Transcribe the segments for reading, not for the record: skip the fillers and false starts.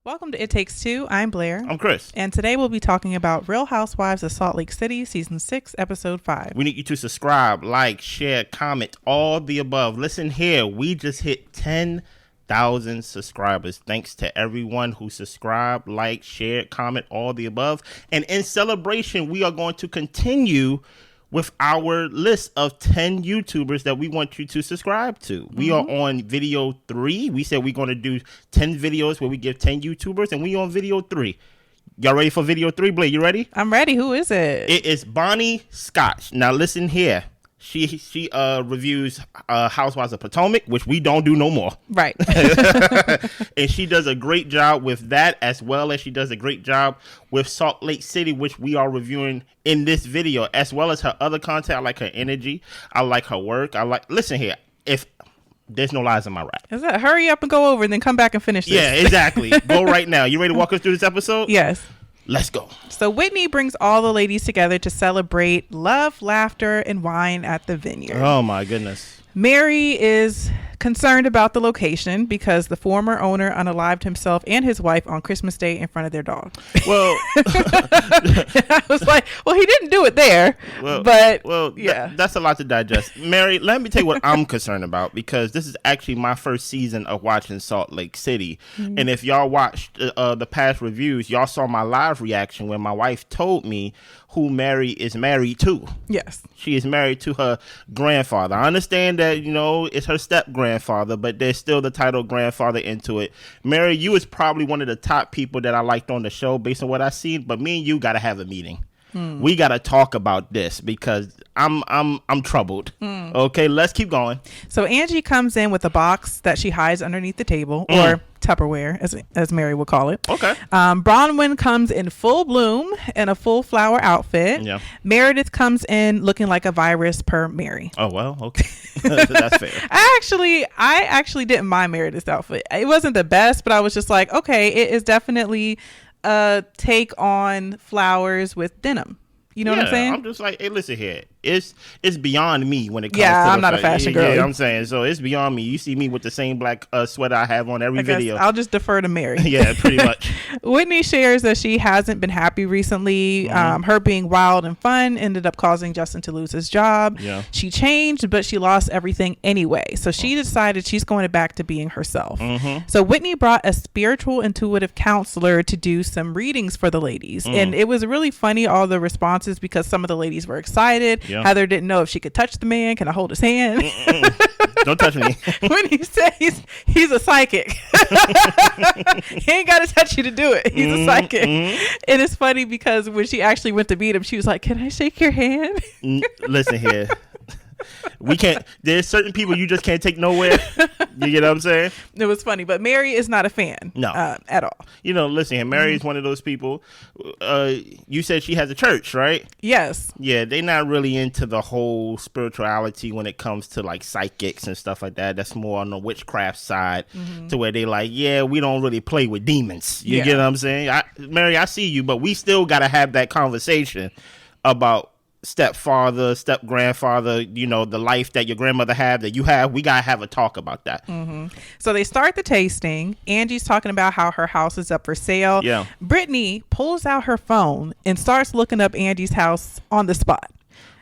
Welcome to It Takes Two. I'm Blair. I'm Chris. And today we'll be talking about Real Housewives of Salt Lake City, Season 6, Episode 5. We need you to subscribe, like, share, comment, all the above. Listen here, we just hit 10,000 subscribers. Thanks to everyone who subscribed, like, shared, comment, all the above. And in celebration, we are going to continue with our list of 10 YouTubers that we want you to subscribe to. We are on video 3. We said we're going to do 10 videos where we give 10 YouTubers, and we on video 3. Y'all ready for video 3, Blake? You ready? I'm ready. Who is it? It is Bonnie Scotch. Now listen here. She reviews Housewives of Potomac, which we don't do no more. Right. And she does a great job with that, as well as she does a great job with Salt Lake City, which we are reviewing in this video, as well as her other content. I like her energy. I like her work. Listen here. If there's no lies in my rap. Is that hurry up and go over and then come back and finish this? Yeah, exactly. Go right now. You ready to walk us through this episode? Yes. Let's go. So Whitney brings all the ladies together to celebrate love, laughter, and wine at the vineyard. Oh, my goodness. Mary is concerned about the location because the former owner unalived himself and his wife on Christmas Day in front of their dog. Well, I was like, well, he didn't do it there. Yeah. That's a lot to digest. Mary, let me tell you what I'm concerned about, because this is actually my first season of watching Salt Lake City. Mm-hmm. And if y'all watched the past reviews, y'all saw my live reaction when my wife told me who Mary is married to. Yes. She is married to her grandfather. I understand that, it's her step-grandfather, but there's still the title grandfather into it. Mary, you is probably one of the top people that I liked on the show based on what I seen, but me and you got to have a meeting. We got to talk about this because I'm troubled. Okay, let's keep going. So Angie comes in with a box that she hides underneath the table, or Tupperware, as Mary would call it. Okay. Bronwyn comes in full bloom in a full flower outfit. Yeah. Meredith comes in looking like a virus per Mary. Oh, well, okay. That's fair. I actually didn't mind Meredith's outfit. It wasn't the best, but I was just like, okay, it is definitely a take on flowers with denim. You know what I'm saying? I'm just like, hey, listen here. It's beyond me when it comes to I'm not a fashion girl. Yeah, I'm saying. So it's beyond me. You see me with the same black sweater I have on every video. I'll just defer to Mary. Yeah, pretty much. Whitney shares that she hasn't been happy recently. Her being wild and fun ended up causing Justin to lose his job. Yeah. She changed, but she lost everything anyway. So she decided she's going back to being herself. So Whitney brought a spiritual intuitive counselor to do some readings for the ladies. And it was really funny, all the responses, because some of the ladies were excited. Yeah. Heather didn't know if she could touch the man. Can I hold his hand? Don't touch me. When he said he's a psychic. He ain't got to touch you to do it. He's a psychic. And it's funny because when she actually went to meet him, she was like, can I shake your hand? Listen here. We can't. There's certain people you just can't take nowhere. You get what I'm saying? It was funny, but Mary is not a fan. No, at all. Listen here. Mary is one of those people. You said she has a church, right? Yes. Yeah, they're not really into the whole spirituality when it comes to like psychics and stuff like that. That's more on the witchcraft side, to where they like, we don't really play with demons. You get what I'm saying? Mary, I see you, but we still got to have that conversation about stepfather, step grandfather, the life that your grandmother had, that you have. We gotta have a talk about that. So they start the tasting. Angie's talking about how her house is up for sale. Yeah. Brittany pulls out her phone and starts looking up Angie's house on the spot.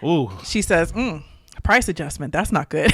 Ooh. She says, price adjustment, that's not good.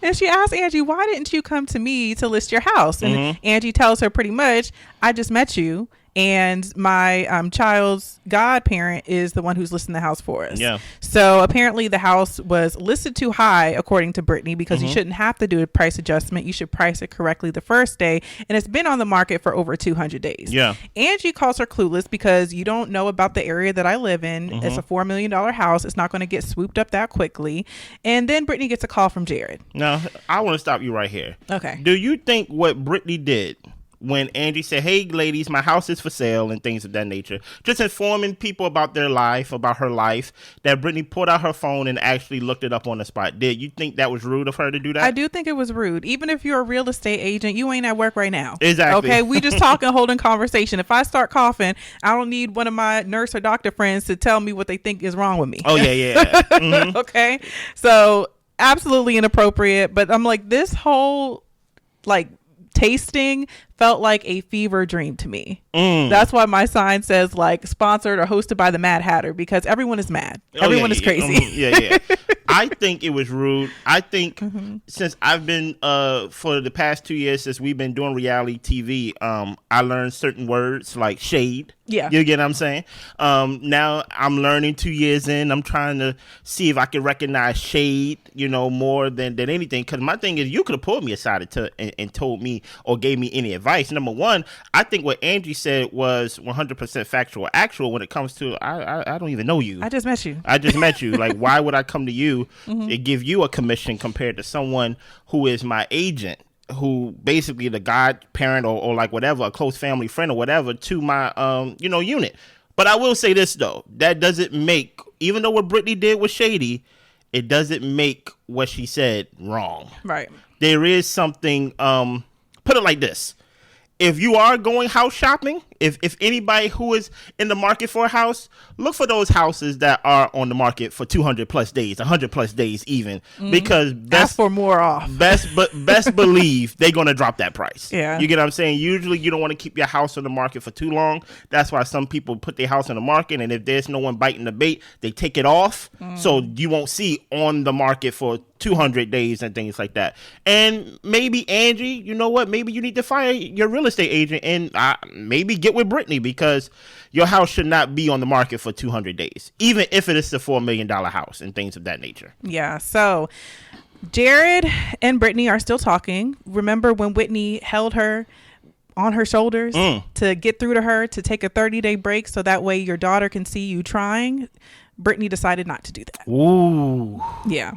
And she asks Angie, why didn't you come to me to list your house? And Angie tells her pretty much, I just met you, and my child's godparent is the one who's listing the house for us. Yeah. So apparently the house was listed too high, according to Brittany, because you shouldn't have to do a price adjustment. You should price it correctly the first day. And it's been on the market for over 200 days. Yeah. Angie calls her clueless because you don't know about the area that I live in. It's a $4 million house. It's not going to get swooped up that quickly. And then Brittany gets a call from Jared. Now, I want to stop you right here. Okay. Do you think what Brittany did when Angie said, hey, ladies, my house is for sale and things of that nature, just informing people about their life, about her life, that Brittany pulled out her phone and actually looked it up on the spot? Did you think that was rude of her to do that? I do think it was rude. Even if you're a real estate agent, you ain't at work right now. Exactly. Okay, we just talking, holding conversation. If I start coughing, I don't need one of my nurse or doctor friends to tell me what they think is wrong with me. Oh, yeah. Okay, so absolutely inappropriate. But I'm like, this whole tasting felt like a fever dream to me. That's why my sign says like sponsored or hosted by the Mad Hatter, because everyone is mad. Everyone is crazy. Yeah. I think it was rude. I think since I've been for the past 2 years since we've been doing reality TV, I learned certain words like shade. Yeah. You get what I'm saying? Now I'm learning 2 years in. I'm trying to see if I can recognize shade, more than anything. Because my thing is, you could have pulled me aside and told me or gave me any advice. Number one, I think what Angie said was 100% factual. Actual when it comes to, I don't even know you. I just met you. Like, why would I come to you and give you a commission compared to someone who is my agent, who basically the godparent or like whatever, a close family friend or whatever to my unit. But I will say this though, that doesn't make, even though what Britani did was shady, it doesn't make what she said wrong. Right. There is something, put it like this. If you are going house shopping, if anybody who is in the market for a house, look for those houses that are on the market for 200 plus days, 100 plus days even, because ask for more off. Best believe they're going to drop that price. Yeah. You get what I'm saying? Usually you don't want to keep your house on the market for too long. That's why some people put their house on the market, and if there's no one biting the bait, they take it off. So you won't see on the market for 200 days and things like that. And maybe Angie, you know what? Maybe you need to fire your real estate agent and maybe get with Britani, because your house should not be on the market for 200 days, even if it is the $4 million house and things of that nature. Yeah. So Jared and Britani are still talking. Remember when Whitney held her on her shoulders to get through to her, to take a 30-day break so that way your daughter can see you trying? Britani decided not to do that. Ooh. Yeah.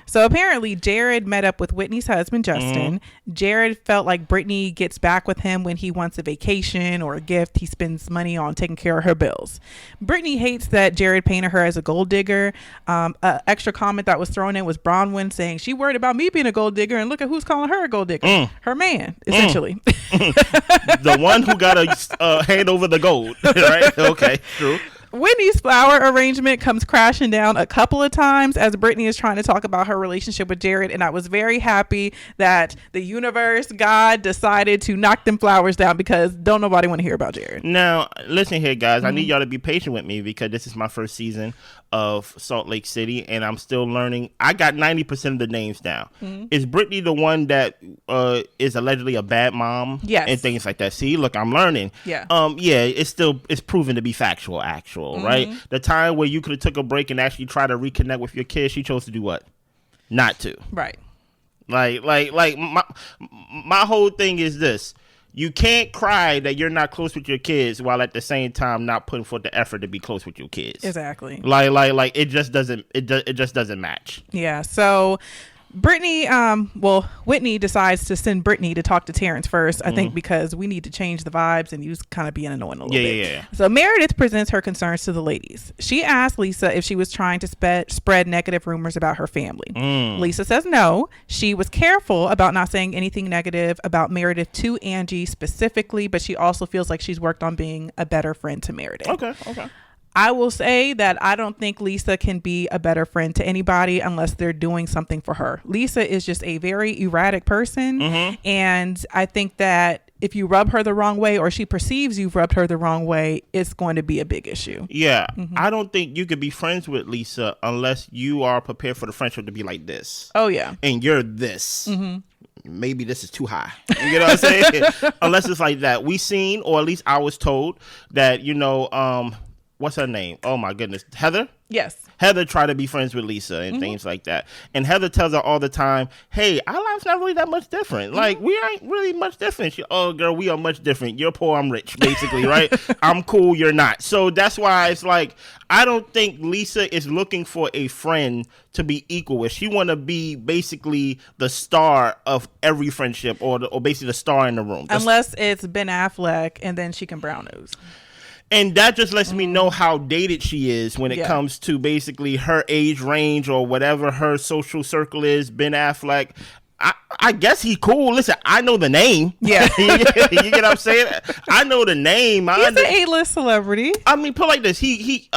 So apparently Jared met up with Whitney's husband, Justin. Jared felt like Britani gets back with him when he wants a vacation or a gift. He spends money on taking care of her bills. Britani hates that Jared painted her as a gold digger. An extra comment that was thrown in was Bronwyn saying she worried about me being a gold digger, and look at who's calling her a gold digger. Her man, essentially. The one who got a hand over the gold, right? Okay, true. Whitney's flower arrangement comes crashing down a couple of times as Britani is trying to talk about her relationship with Jared, and I was very happy that the universe, God, decided to knock them flowers down, because don't nobody want to hear about Jared. Now, listen here, guys. I need y'all to be patient with me, because this is my first season of Salt Lake City, and I'm still learning. I got 90% of the names down. Is Britani the one that is allegedly a bad mom? Yes. And things like that. See, look, I'm learning. Yeah. Yeah, it's proven to be factual, right? The time where you could have took a break and actually try to reconnect with your kids, she chose to do what? Not to. Right. Like my whole thing is this. You can't cry that you're not close with your kids while at the same time not putting forth the effort to be close with your kids. Exactly. Like it just doesn't match. Yeah. So Whitney decides to send Britani to talk to Terrence first, I think, because we need to change the vibes, and you kind of being annoying a little bit. Yeah. So Meredith presents her concerns to the ladies. She asked Lisa if she was trying to spread negative rumors about her family. Lisa says no. She was careful about not saying anything negative about Meredith to Angie specifically, but she also feels like she's worked on being a better friend to Meredith. Okay. I will say that I don't think Lisa can be a better friend to anybody unless they're doing something for her. Lisa is just a very erratic person. And I think that if you rub her the wrong way, or she perceives you've rubbed her the wrong way, it's going to be a big issue. Yeah. I don't think you could be friends with Lisa unless you are prepared for the friendship to be like this. Oh, yeah. And you're this. Maybe this is too high. You know what I'm saying? Unless it's like that. We seen, or at least I was told that, what's her name? Oh my goodness. Heather? Yes. Heather tried to be friends with Lisa and things like that. And Heather tells her all the time, hey, our life's not really that much different. Like, we ain't really much different. Oh, girl, we are much different. You're poor, I'm rich, basically, right? I'm cool, you're not. So that's why it's like, I don't think Lisa is looking for a friend to be equal with. She want to be basically the star of every friendship, or basically the star in the room. Unless it's Ben Affleck, and then she can brown nose. And that just lets me know how dated she is when it comes to basically her age range or whatever her social circle is. Ben Affleck, I guess he cool. Listen, I know the name. Yeah. You get what I'm saying? I know the name. He's an A-list celebrity. I mean, put it like this. He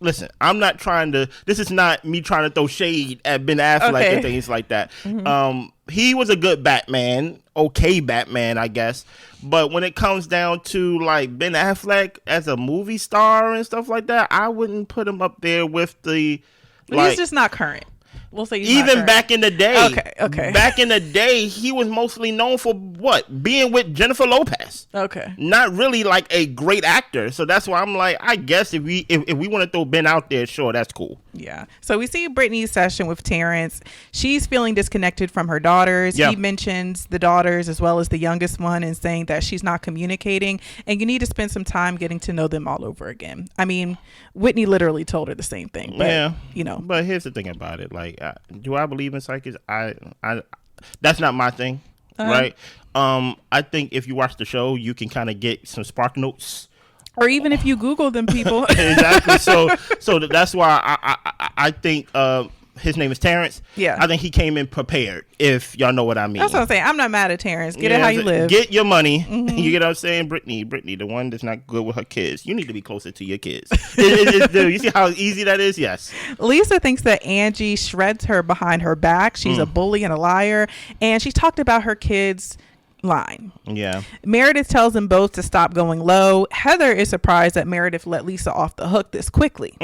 listen, I'm not trying to, this is not me trying to throw shade at Ben Affleck and things like that. He was a good Batman. okay Batman, I guess. But when it comes down to like Ben Affleck as a movie star and stuff like that, I wouldn't put him up there with the. He's just not current. We'll say even back in the day. Okay. Back in the day, he was mostly known for what? Being with Jennifer Lopez. Okay. Not really like a great actor. So that's why I'm like, I guess if we want to throw Ben out there, sure, that's cool. Yeah. So we see Britney's session with Terrence. She's feeling disconnected from her daughters. Yeah. He mentions the daughters as well as the youngest one and saying that she's not communicating and you need to spend some time getting to know them all over again. I mean, Whitney literally told her the same thing. But, yeah. But here's the thing about it. Like, do I believe in psychics? I that's not my thing, right? I think if you watch the show, you can kind of get some spark notes. Or even if you Google them, people. Exactly. So that's why I think his name is Terrence. Yeah. I think he came in prepared, if y'all know what I mean. That's what I'm saying. I'm not mad at Terrence. Get it how you live. Get your money. Mm-hmm. You get what I'm saying? Brittany, the one that's not good with her kids. You need to be closer to your kids. You see how easy that is? Yes. Lisa thinks that Angie shreds her behind her back. She's a bully and a liar. And she talked about her kids line. Yeah. Meredith tells them both to stop going low. Heather is surprised that Meredith let Lisa off the hook this quickly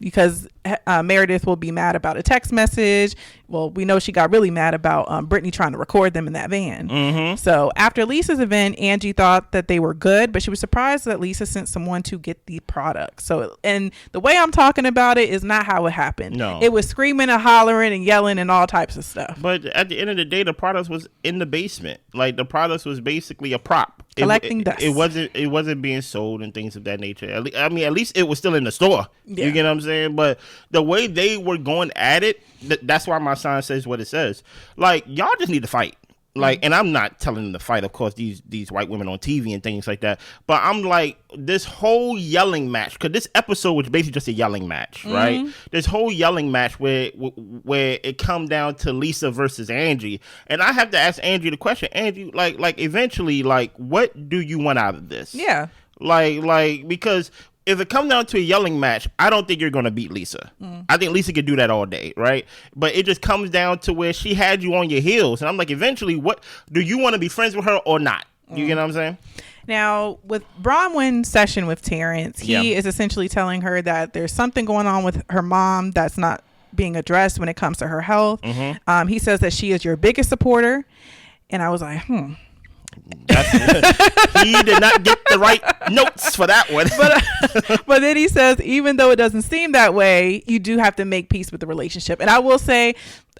because Meredith will be mad about a text message. Well, we know she got really mad about Brittany trying to record them in that van. Mm-hmm. So after Lisa's event, Angie thought that they were good, but she was surprised that Lisa sent someone to get the product. So, and the way I'm talking about it is not how it happened. No. It was screaming and hollering and yelling and all types of stuff. But at the end of the day, the product was in the basement. Like the product was basically a prop. Collecting dust. It wasn't being sold and things of that nature. At least it was still in the store. Yeah. You get what I'm saying? But the way they were going at it, that's why my sign says what it says. Like, y'all just need to fight. Like, and I'm not telling them to fight, of course, these white women on TV and things like that. But I'm like, this whole yelling match, because this episode was basically just a yelling match, right? This whole yelling match where it come down to Lisa versus Angie. And I have to ask Angie the question, Angie, like eventually, like, what do you want out of this? Yeah. Like, because if it comes down to a yelling match, I don't think you're going to beat Lisa. I think Lisa could do that all day, right? But it just comes down to where she had you on your heels. And I'm like, eventually, what do you want to be friends with her or not? You get what I'm saying? Now, with Bronwyn's session with Terrence, he is essentially telling her that there's something going on with her mom that's not being addressed when it comes to her health. He says that she is your biggest supporter. And I was like, he did not get the right notes for that one. But then he says, even though it doesn't seem that way, you do have to make peace with the relationship. And I will say,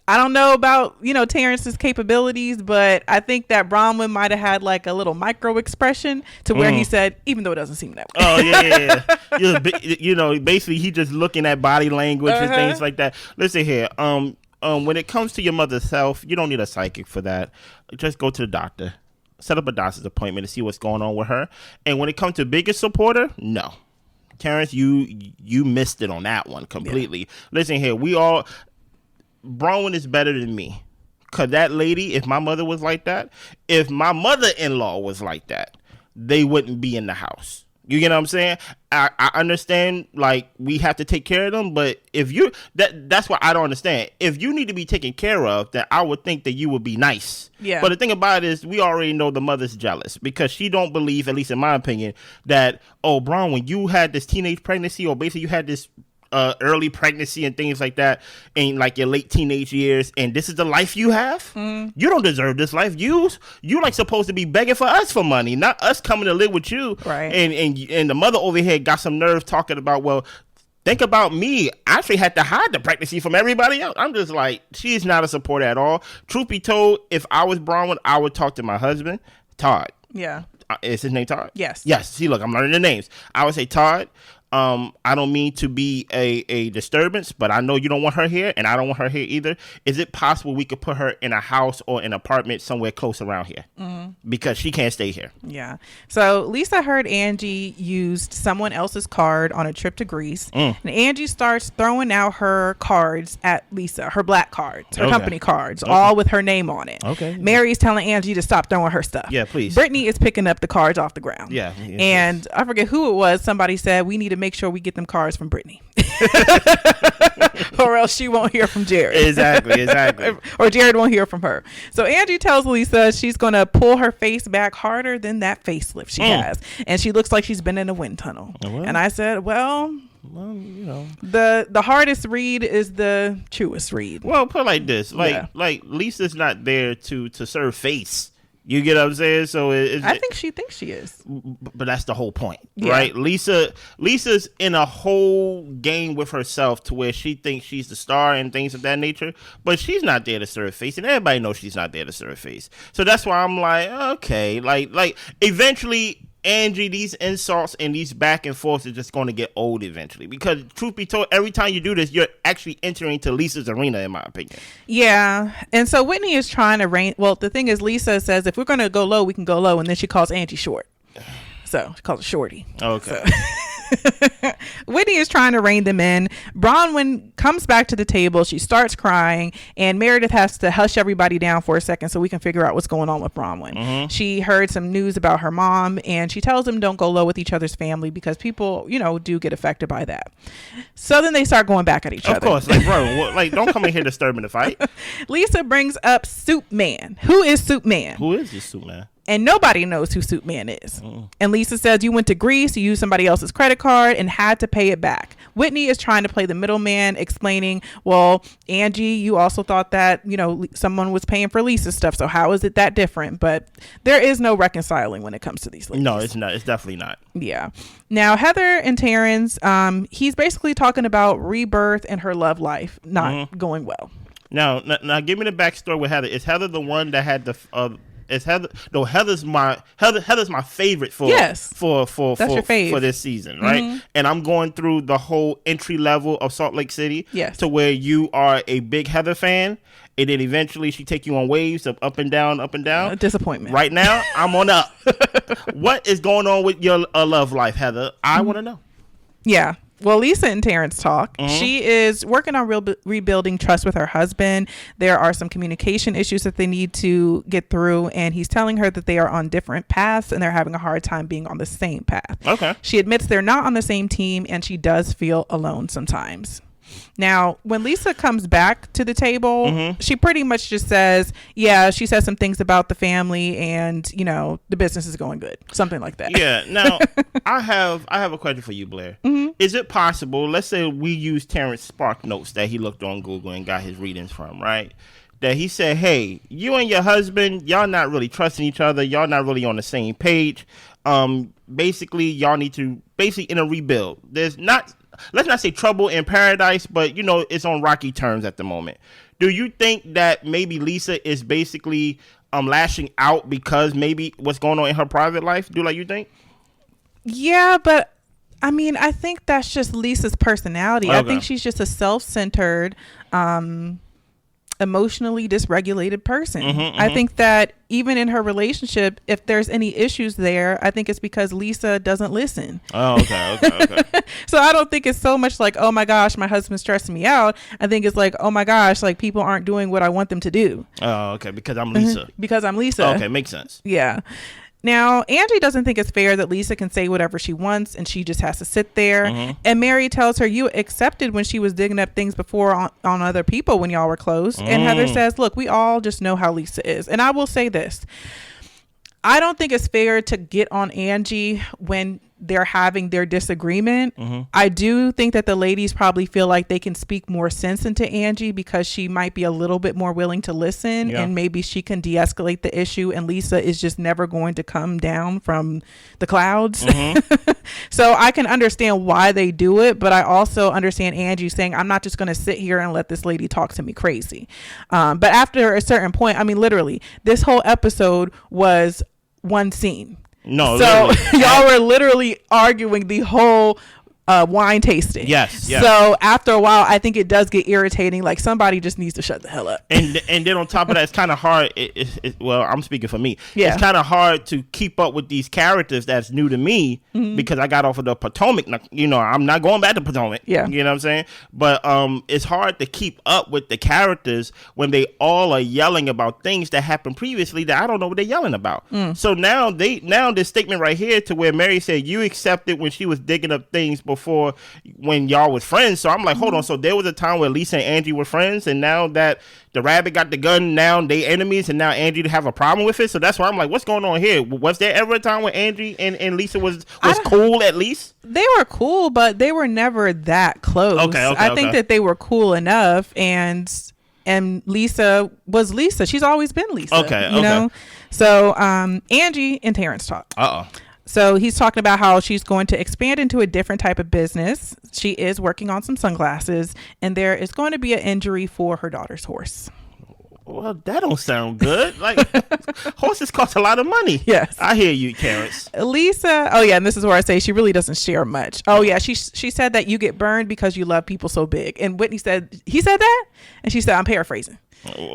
I don't know about, Terrence's capabilities, but I think that Bronwyn might have had like a little micro expression to where he said, even though it doesn't seem that way. Oh, yeah. Basically he just looking at body language and things like that. Listen here. When it comes to your mother's health, you don't need a psychic for that. Just go to the doctor. Set up a doctor's appointment to see what's going on with her. And when it comes to biggest supporter, no. Terrence, you missed it on that one completely. Yeah. Listen here, Bronwyn is better than me. Because that lady, if my mother was like that, if my mother-in-law was like that, they wouldn't be in the house. You get what I'm saying? I understand, like, we have to take care of them, but if you that's what I don't understand. If you need to be taken care of, then I would think that you would be nice. Yeah. But the thing about it is, we already know the mother's jealous because she don't believe, at least in my opinion, that, oh, Bronwyn, you had this teenage pregnancy, or basically you had this early pregnancy and things like that in like your late teenage years, and this is the life you have. You don't deserve this life. You like supposed to be begging for us for money, not us coming to live with you. Right. And the mother over here got some nerve talking about, well, think about me. I actually had to hide the pregnancy from everybody else. I'm just like, she's not a supporter at all. Truth be told, if I was Bronwyn, I would talk to my husband, Todd. Yeah. Is his name Todd? Yes. See, look, I'm learning the names. I would say, Todd, I don't mean to be a disturbance, but I know you don't want her here, and I don't want her here either. Is it possible we could put her in a house or an apartment somewhere close around here? Because she can't stay here. Yeah. So Lisa heard Angie used someone else's card on a trip to Greece, and Angie starts throwing out her cards at Lisa, her black cards, her company cards, all with her name on it. Okay. Mary's telling Angie to stop throwing her stuff. Yeah, please. Brittany is picking up the cards off the ground. Yeah. And I forget who it was. Somebody said, we need to make sure we get them cars from Britani. Or else she won't hear from Jared. Exactly. Or Jared won't hear from her. So Angie tells Lisa she's going to pull her face back harder than that facelift she has. And she looks like she's been in a wind tunnel. And I said, well, you know, the hardest read is the truest read. Well, put it like this. Like Lisa's not there to serve face. You get what I'm saying? So I think she thinks she is. But that's the whole point, right? Lisa's in a whole game with herself to where she thinks she's the star and things of that nature. But she's not there to serve face, and everybody knows she's not there to serve face. So that's why I'm like, okay, like eventually, Angie, these insults and these back and forths are just going to get old eventually, because truth be told, every time you do this, you're actually entering into Lisa's arena, in my opinion. Yeah. And so Whitney is trying to rein. Well, the thing is, Lisa says if we're going to go low, we can go low. And then she calls Angie short. So she calls her shorty. Okay. So. Whitney is trying to rein them in. Bronwyn comes back to the table. She starts crying, and Meredith has to hush everybody down for a second so we can figure out what's going on with Bronwyn. She heard some news about her mom, and she tells them don't go low with each other's family because people, you know, do get affected by that. So then they start going back at each other. Of course, like, bro, don't come in here disturbing the fight. Lisa brings up Soup Man. Who is Soup Man? Who is this Soup Man? And nobody knows who Soup Man is. And Lisa says, you went to Greece, you used somebody else's credit card and had to pay it back. Whitney is trying to play the middleman, explaining, well, Angie, you also thought that, you know, someone was paying for Lisa's stuff. So how is it that different? But there is no reconciling when it comes to these ladies. No, it's not. It's definitely not. Yeah. Now, Heather and Terrence, he's basically talking about rebirth and her love life not going well. Now, give me the backstory with Heather. Is Heather the one that had the... It's Heather. No, Heather's my favorite for that's your fave. For this season, right? And I'm going through the whole entry level of Salt Lake City, to where you are a big Heather fan, and then eventually she take you on waves of up and down. Disappointment. Right now, I'm on up. What is going on with your love life, Heather? I want to know. Yeah. Well, Lisa and Terrence talk. She is working on rebuilding trust with her husband. There are some communication issues that they need to get through, and he's telling her that they are on different paths and they're having a hard time being on the same path. Okay. She admits they're not on the same team, and she does feel alone sometimes. Now, when Lisa comes back to the table, she pretty much just says, she says some things about the family and, you know, the business is going good. Something like that. Yeah. Now, I have a question for you, Blair. Is it possible, let's say we use Terrence Spark Notes that he looked on Google and got his readings from, right? That he said, hey, you and your husband, y'all not really trusting each other. Y'all not really on the same page. Basically, y'all need to in a rebuild. Let's not say trouble in paradise, but, you know, it's on rocky terms at the moment. Do you think that maybe Lisa is basically lashing out because maybe what's going on in her private life? You think? Yeah, but I mean, I think that's just Lisa's personality. Okay. I think she's just a self-centered, emotionally dysregulated person. I think that even in her relationship, if there's any issues there, I think it's because Lisa doesn't listen. Oh, okay. So I don't think it's so much like, oh my gosh, my husband's stressing me out. I think it's like, oh my gosh, like people aren't doing what I want them to do. Oh, okay. Because I'm Lisa. Because I'm Lisa. Okay, makes sense. Yeah. Now, Angie doesn't think it's fair that Lisa can say whatever she wants and she just has to sit there. And Mary tells her, you accepted when she was digging up things before on other people when y'all were close. And Heather says, look, we all just know how Lisa is. And I will say this. I don't think it's fair to get on Angie when they're having their disagreement. I do think that the ladies probably feel like they can speak more sense into Angie because she might be a little bit more willing to listen, and maybe she can de-escalate the issue, and Lisa is just never going to come down from the clouds. So I can understand why they do it, but I also understand Angie saying, I'm not just going to sit here and let this lady talk to me crazy. But after a certain point, I mean, literally, this whole episode was one scene. No, so y'all were literally arguing the whole wine tasting. Yes. So after a while, I think it does get irritating. Like somebody just needs to shut the hell up. And then on top of that, it's kind of hard. Well, I'm speaking for me. Yeah. It's kind of hard to keep up with these characters that's new to me because I got off of the Potomac. You know, I'm not going back to Potomac. Yeah. You know what I'm saying? But it's hard to keep up with the characters when they all are yelling about things that happened previously that I don't know what they're yelling about. So now this statement right here to where Mary said you accepted when she was digging up things before before when y'all was friends. So I'm like, hold on. So there was a time where Lisa and Angie were friends, and now that the rabbit got the gun, now they enemies, and now Angie have a problem with it. So that's why I'm like, what's going on here? Was there ever a time when Angie and Lisa was cool at least? They were cool, but they were never that close. I think that they were cool enough, and Lisa was Lisa. She's always been Lisa. You know? So Angie and Terrence talk. So he's talking about how she's going to expand into a different type of business. She is working on some sunglasses, and there is going to be an injury for her daughter's horse. Well, that don't sound good. Like, horses cost a lot of money. Yes. I hear you, Terrence. Lisa, oh yeah, and this is where I say she really doesn't share much. Oh yeah, she said that you get burned because you love people so big. And Whitney said, he said that? And she said, I'm paraphrasing.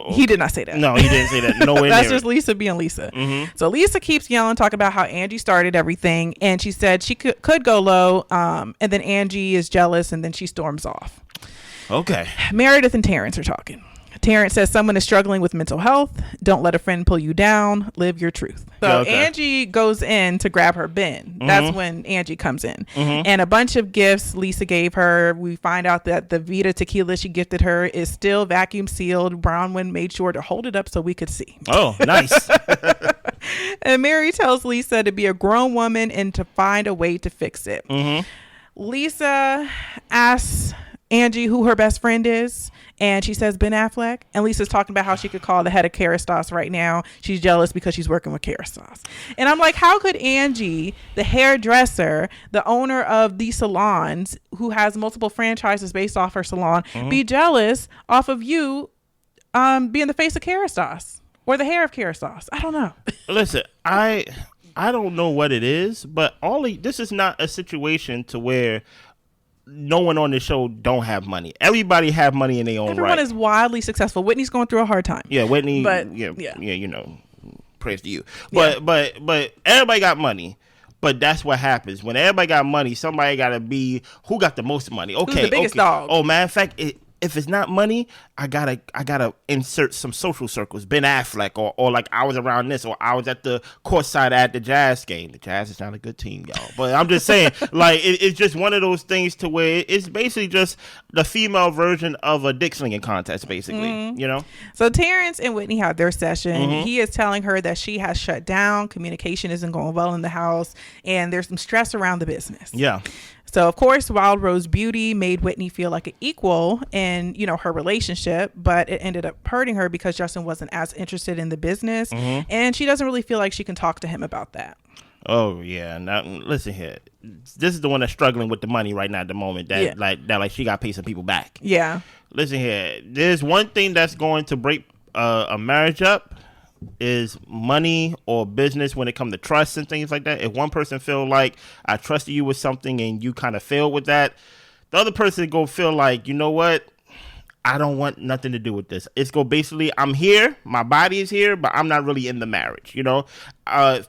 He did not say that. No, he didn't say that. Nowhere That's just Lisa being Lisa. So Lisa keeps yelling, talking about how Angie started everything. And she said she could go low. And then Angie is jealous, and then she storms off. Okay. Meredith and Terrence are talking. Terrence says someone is struggling with mental health. Don't let a friend pull you down. Live your truth. So Angie goes in to grab her bin. That's when Angie comes in. And a bunch of gifts Lisa gave her. We find out that the Vita tequila she gifted her is still vacuum sealed. Bronwyn made sure to hold it up so we could see. Oh, nice. And Mary tells Lisa to be a grown woman and to find a way to fix it. Lisa asks Angie who her best friend is, and she says Ben Affleck, and Lisa's talking about how she could call the head of Kerastase right now. She's jealous because she's working with Kerastase. And I'm like, how could Angie, the hairdresser, the owner of these salons, who has multiple franchises based off her salon, be jealous off of you being the face of Kerastase or the hair of Kerastase? I don't know. Listen, I don't know what it is, but this is not a situation to where no one on the show don't have money. Everybody have money in their own right. Everyone is wildly successful. Whitney's going through a hard time. Yeah, Whitney. But yeah, you know, praise to you. But everybody got money. But that's what happens when everybody got money. Somebody got to be who got the most money. Okay, who's the biggest dog? Oh, matter of fact, if it's not money, I gotta insert some social circles. Ben Affleck, or like I was around this, or I was at the courtside at the Jazz game. The Jazz is not a good team, y'all. But I'm just saying, like it's just one of those things to where it's basically just the female version of a dick slinging contest, basically. You know. So Terrence and Whitney had their session. He is telling her that she has shut down. Communication isn't going well in the house, and there's some stress around the business. Yeah. So, of course, Wild Rose Beauty made Whitney feel like an equal in, her relationship, but it ended up hurting her because Justin wasn't as interested in the business, and she doesn't really feel like she can talk to him about that. Oh, yeah. Now, listen here. This is the one that's struggling with the money right now at the moment, that she got to pay some people back. Yeah. Listen here. There's one thing that's going to break a marriage up is money or business when it comes to trust and things like that. If one person feel like I trusted you with something and you kind of failed with that, the other person go feel like, you know what, I don't want nothing to do with this. It's go basically, I'm here, my body is here, but I'm not really in the marriage.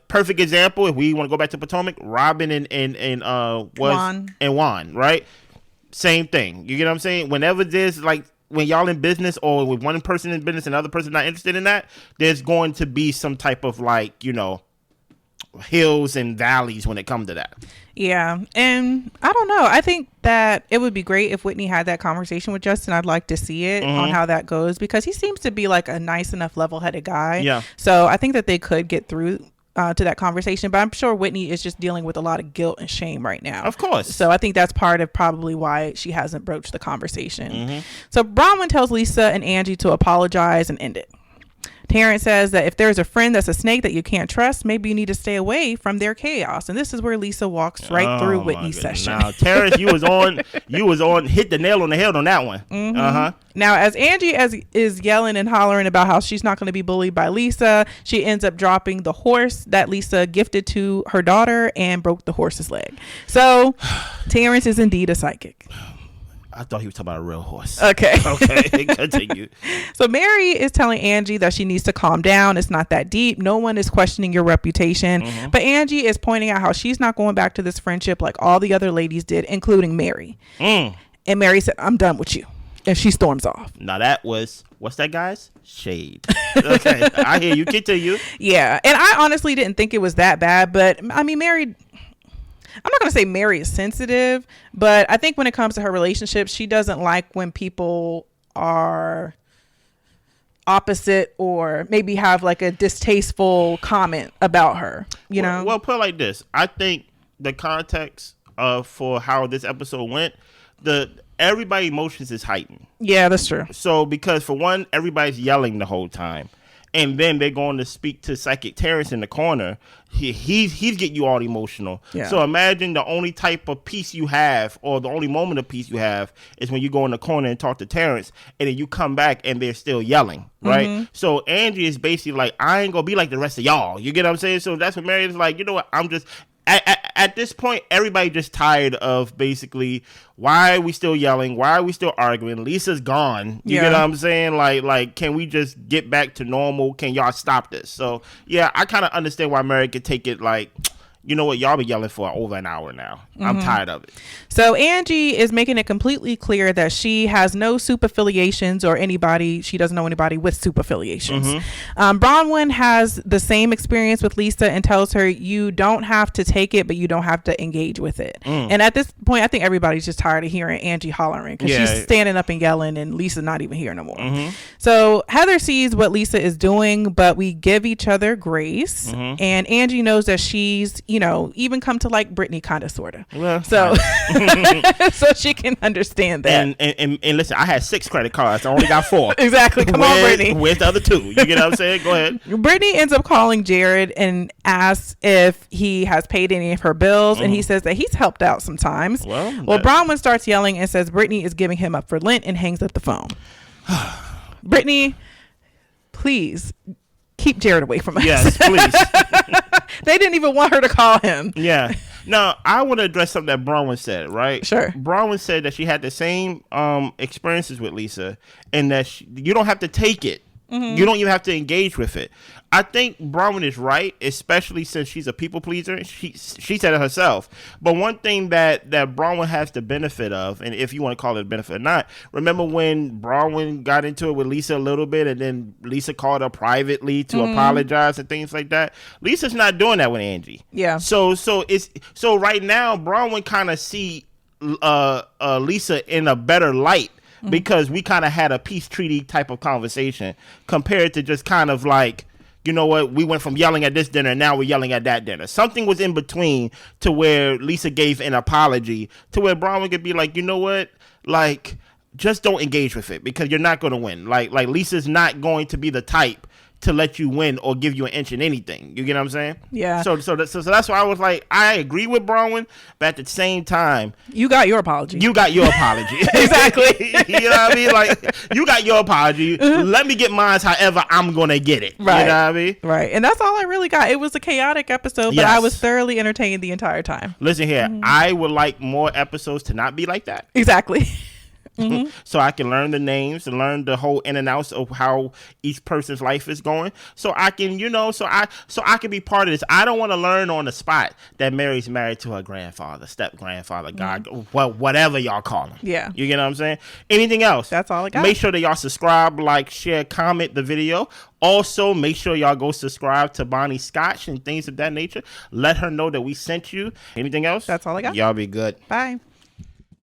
Perfect example, if we want to go back to Potomac, Robin and Juan, right? Same thing. You get what I'm saying? Whenever there's like, when y'all in business, or with one person in business and another person not interested in that, there's going to be some type of hills and valleys when it comes to that. Yeah. And I don't know. I think that it would be great if Whitney had that conversation with Justin. I'd like to see it on how that goes, because he seems to be like a nice enough level-headed guy. Yeah. So I think that they could get through to that conversation, but I'm sure Whitney is just dealing with a lot of guilt and shame right now. Of course. So I think that's part of probably why she hasn't broached the conversation. So Bronwyn tells Lisa and Angie to apologize and end it. Terrence says that if there's a friend that's a snake that you can't trust, maybe you need to stay away from their chaos. And this is where Lisa walks right through Whitney's session. Now, Terrence, you was on, hit the nail on the head on that one. Now, as Angie is yelling and hollering about how she's not going to be bullied by Lisa, she ends up dropping the horse that Lisa gifted to her daughter and broke the horse's leg. So Terrence is indeed a psychic. I thought he was talking about a real horse. Okay. Continue. So Mary is telling Angie that she needs to calm down. It's not that deep. No one is questioning your reputation. But Angie is pointing out how she's not going back to this friendship like all the other ladies did, including Mary. And Mary said, I'm done with you. And she storms off. Now that was, what's that, guys? Shade. Okay. I hear you. Continue. Yeah. And I honestly didn't think it was that bad. But I mean, Mary, I'm not going to say Mary is sensitive, but I think when it comes to her relationships, she doesn't like when people are opposite or maybe have like a distasteful comment about her, you know? Well, put it like this. I think the context for how this episode went, everybody's emotions is heightened. Yeah, that's true. So because for one, everybody's yelling the whole time. And then they're going to speak to Psychic Terrence in the corner. He's getting you all emotional. Yeah. So imagine the only type of peace you have, or the only moment of peace you have, is when you go in the corner and talk to Terrence, and then you come back and they're still yelling, right? Mm-hmm. So Angie is basically like, I ain't gonna be like the rest of y'all. You get what I'm saying? So that's what Meredith's like, you know what? I'm just... At this point, everybody just tired of basically, why are we still yelling? Why are we still arguing? Lisa's gone. You get what I'm saying? Like, can we just get back to normal? Can y'all stop this? So, yeah, I kind of understand why Mary could take it like, you know what, y'all be yelling for over an hour now. Mm-hmm. I'm tired of it. So Angie is making it completely clear that she has no soup affiliations or anybody. She doesn't know anybody with soup affiliations. Mm-hmm. Bronwyn has the same experience with Lisa and tells her, you don't have to take it, but you don't have to engage with it. And at this point, I think everybody's just tired of hearing Angie hollering because she's standing up and yelling and Lisa's not even here no more. Mm-hmm. So Heather sees what Lisa is doing, but we give each other grace. Mm-hmm. And Angie knows that she's, you know, even come to like Britani kind of, sort of. Well, so so she can understand that. And listen, I had 6 credit cards. I only got 4. Exactly. Come on, Britani. Where's the other 2? You get what I'm saying? Go ahead. Britani ends up calling Jared and asks if he has paid any of her bills. And he says that he's helped out sometimes. Well, Bronwyn starts yelling and says Britani is giving him up for Lent and hangs up the phone. Britani, please keep Jared away from us. Yes, please. They didn't even want her to call him. Yeah. Now, I want to address something that Bronwyn said, right? Sure. Bronwyn said that she had the same experiences with Lisa and that you don't have to take it. Mm-hmm. You don't even have to engage with it. I think Bronwyn is right, especially since she's a people pleaser. She said it herself. But one thing that Bronwyn has the benefit of, and if you want to call it a benefit or not, remember when Bronwyn got into it with Lisa a little bit and then Lisa called her privately to apologize and things like that? Lisa's not doing that with Angie. Yeah. So right now, Bronwyn kind of see Lisa in a better light. Because we kind of had a peace treaty type of conversation compared to just kind of like, you know what, we went from yelling at this dinner and now we're yelling at that dinner. Something was in between to where Lisa gave an apology to where Bronwyn could be like, you know what, like, just don't engage with it because you're not going to win. Like Lisa's not going to be the type to let you win or give you an inch in anything. You get what I'm saying? Yeah. So that's why I was like, I agree with Bronwyn, but at the same time, you got your apology. Exactly. You know what I mean? Like, you got your apology. Let me get mine however I'm going to get it. Right. You know what I mean? Right. And that's all I really got. It was a chaotic episode, but I was thoroughly entertained the entire time. Listen here. I would like more episodes to not be like that. Exactly. Mm-hmm. So I can learn the names and learn the whole in and outs of how each person's life is going. So I can, you know, so I can be part of this. I don't want to learn on the spot that Mary's married to her grandfather, step grandfather, God, well, whatever y'all call him. Yeah. You get what I'm saying? Anything else? That's all I got. Make sure that y'all subscribe, like, share, comment the video. Also, make sure y'all go subscribe to Bonnie Scotch and things of that nature. Let her know that we sent you. Anything else? That's all I got. Y'all be good. Bye.